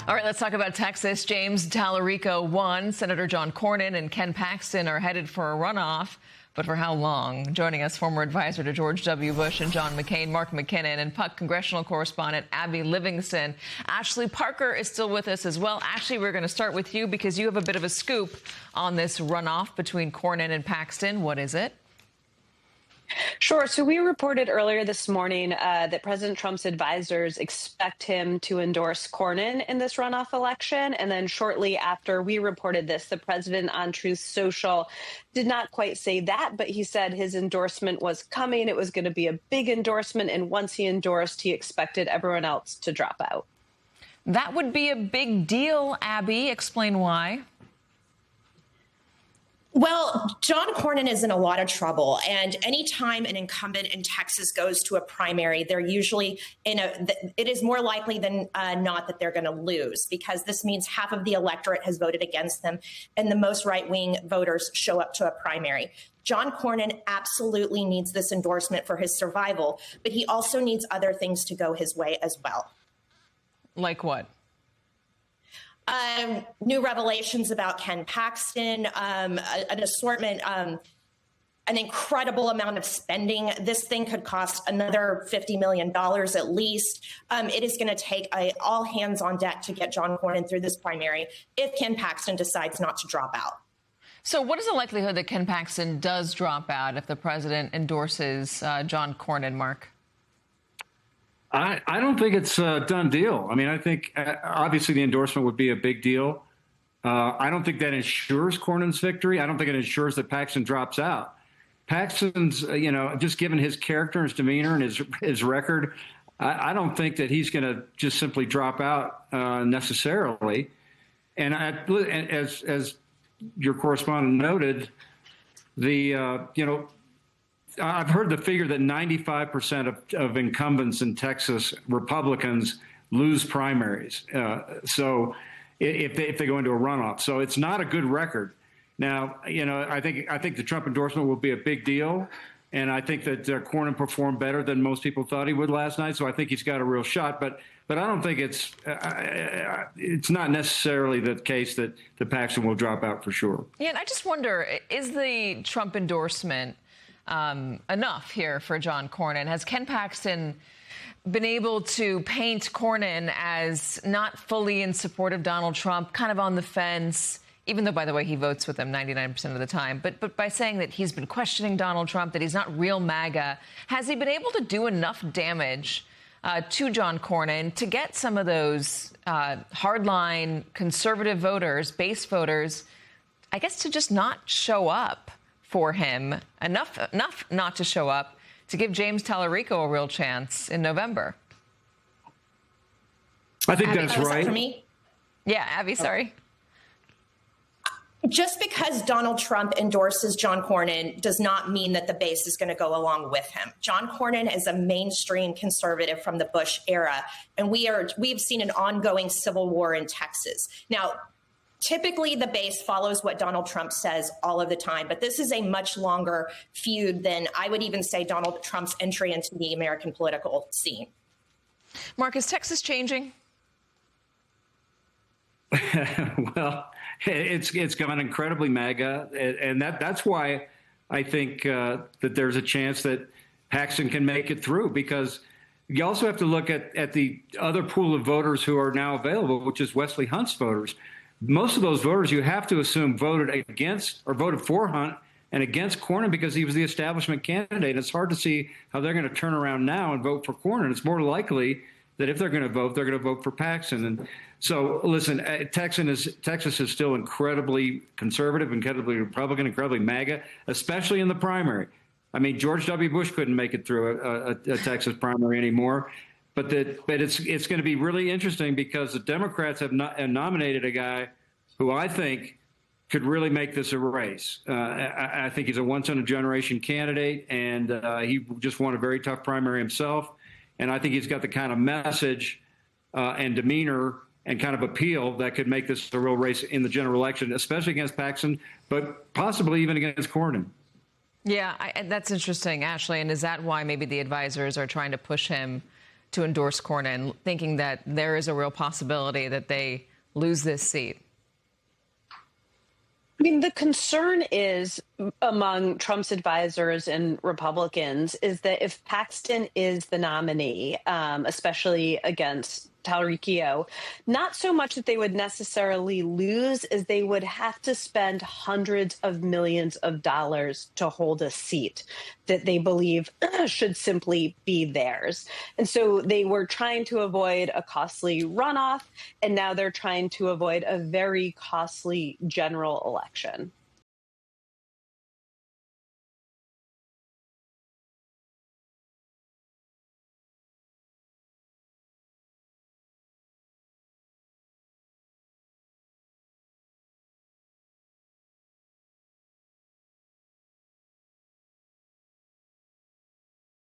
All right, let's talk about Texas. James Tallarico won. Senator John Cornyn and Ken Paxton are headed for a runoff. But for how long? Joining us, former advisor to George W. Bush and John McCain, Mark McKinnon, and Puck congressional correspondent Abby Livingston. Ashley Parker is still with us as well. Ashley, we're going to start with you because you have a bit of a scoop on this runoff between Cornyn and Paxton. What is it? Sure. So we reported earlier this morning that President Trump's advisors expect him to endorse Cornyn in this runoff election. And then shortly after we reported this, the president on Truth Social did not quite say that, but he said his endorsement was coming. It was going to be a big endorsement. And once he endorsed, he expected everyone else to drop out. That would be a big deal, Abby. Explain why. Well, John Cornyn is in a lot of trouble, and anytime an incumbent in Texas goes to a primary, they're usually it is more likely than not that they're going to lose, because this means half of the electorate has voted against them, and the most right-wing voters show up to a primary. John Cornyn absolutely needs this endorsement for his survival, but he also needs other things to go his way as well. Like what? New revelations about Ken Paxton, an assortment, an incredible amount of spending. This thing could cost another $50 million at least. It is going to take all hands on deck to get John Cornyn through this primary if Ken Paxton decides not to drop out. So what is the likelihood that Ken Paxton does drop out if the president endorses John Cornyn, Mark? I don't think it's a done deal. I mean, I think obviously the endorsement would be a big deal. I don't think that ensures Cornyn's victory. I don't think it ensures that Paxton drops out. Paxton's, just given his character, his demeanor, and his record, I don't think that he's going to just simply drop out necessarily. And as your correspondent noted, I've heard the figure that 95% of incumbents in Texas, Republicans, lose primaries. So if they go into a runoff, so it's not a good record. Now, I think the Trump endorsement will be a big deal, and I think that Cornyn performed better than most people thought he would last night. So I think he's got a real shot. But I don't think it's not necessarily the case that the Paxton will drop out for sure. Yeah, and I just wonder, is the Trump endorsement enough here for John Cornyn? Has Ken Paxton been able to paint Cornyn as not fully in support of Donald Trump, kind of on the fence, even though, by the way, he votes with him 99% of the time, but by saying that he's been questioning Donald Trump, that he's not real MAGA, has he been able to do enough damage to John Cornyn to get some of those hardline conservative voters, base voters, I guess, to just not show up for him, enough not to show up to give James Tallarico a real chance in November? I think that's right. For me? Yeah, Abby, sorry. Just because Donald Trump endorses John Cornyn does not mean that the base is going to go along with him. John Cornyn is a mainstream conservative from the Bush era, and we've seen an ongoing civil war in Texas. Now, typically, the base follows what Donald Trump says all of the time, but this is a much longer feud than I would even say Donald Trump's entry into the American political scene. Mark, is Texas changing? Well, it's gone incredibly MAGA, and that's why I think that there's a chance that Paxton can make it through, because you also have to look at the other pool of voters who are now available, which is Wesley Hunt's voters. Most of those voters, you have to assume, voted against or voted for Hunt and against Cornyn because he was the establishment candidate. It's hard to see how they're going to turn around now and vote for Cornyn. It's more likely that if they're going to vote, they're going to vote for Paxton. And so, listen, Texas is still incredibly conservative, incredibly Republican, incredibly MAGA, especially in the primary. I mean, George W. Bush couldn't make it through a Texas primary anymore. But it's going to be really interesting because the Democrats have nominated a guy who I think could really make this a race. I think he's a once-in-a-generation candidate, and he just won a very tough primary himself. And I think he's got the kind of message and demeanor and kind of appeal that could make this a real race in the general election, especially against Paxton, but possibly even against Cornyn. Yeah, that's interesting, Ashley. And is that why maybe the advisors are trying to push him to endorse Cornyn, thinking that there is a real possibility that they lose this seat? I mean, the concern is among Trump's advisors and Republicans is that if Paxton is the nominee, especially against Talricchio, not so much that they would necessarily lose as they would have to spend hundreds of millions of dollars to hold a seat that they believe should simply be theirs. And so they were trying to avoid a costly runoff, and now they're trying to avoid a very costly general election.